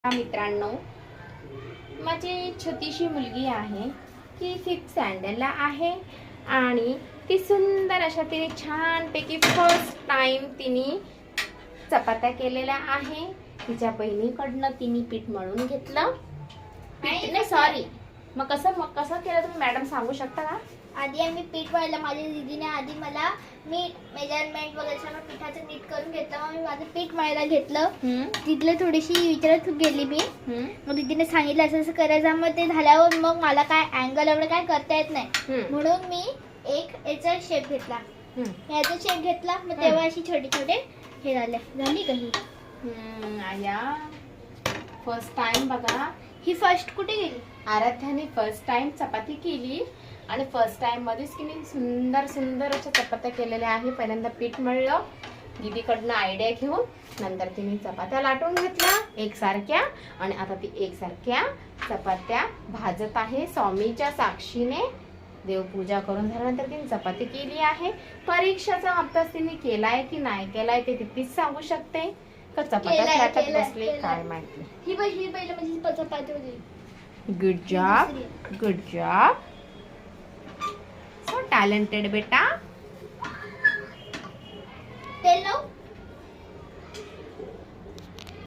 मित्रांनो, माझी छोटीशी मुलगी आहे की 5th स्टँडर्डला आहे आणि ती सुंदर अशा तिने छानपैकी फर्स्ट टाइम तिने चपात्या केलेल्या आहे. तिच्या बहिणीकडनं तिने पीठ मळून घेतलं. नाही सॉरी, मग कसं केलं तुम्ही मॅडम सांगू शकता का? आधी आम्ही पीठ मळलं. माझ्या दीदीने आधी मला मीठ मेजरमेंट वगैरे सगळं पिठाचं नीट करून घेतलं. मग मी माझं पीठ मळायला घेतलं. तिथलं थोडीशी विचारत गेली मी. मग दीदीने सांगितलं असं असं करायचं. मग ते झाल्यावर मग मला काय अँगल एवढं काय करता येत नाही, म्हणून मी एक याचा शेप घेतला. याचा शेप घेतला. मग तेव्हा अशी छोटे छोटे हे झाली काही. आया फर्स्ट टाइम बघा, ही फर्स्ट कुठे गेली? आराध्याने फर्स्ट टाइम चपाती केली आणि फर्स्ट टाइम मध्येच की मी सुंदर सुंदर अशा चपात्या केलेल्या आहे. पहिल्यांदा पीठ मळलं दीदीकडनं आयडिया घेऊन, नंतर तिने चपात्या लाटून घेतल्या एकसारख्या आणि आता ती एकसारख्या चपात्या भाजत आहे. स्वामीच्या साक्षीने देवपूजा करून झाल्यानंतर तिने चपाती केली आहे. परीक्षाचा अभ्यास तिने केलाय की नाही केलाय ते तीच सांगू शकते. का चपात्या लाटत बसले काय माहिती. ही पहिलं म्हणजे चपाती होती. Good job, good job, so talented बेटा.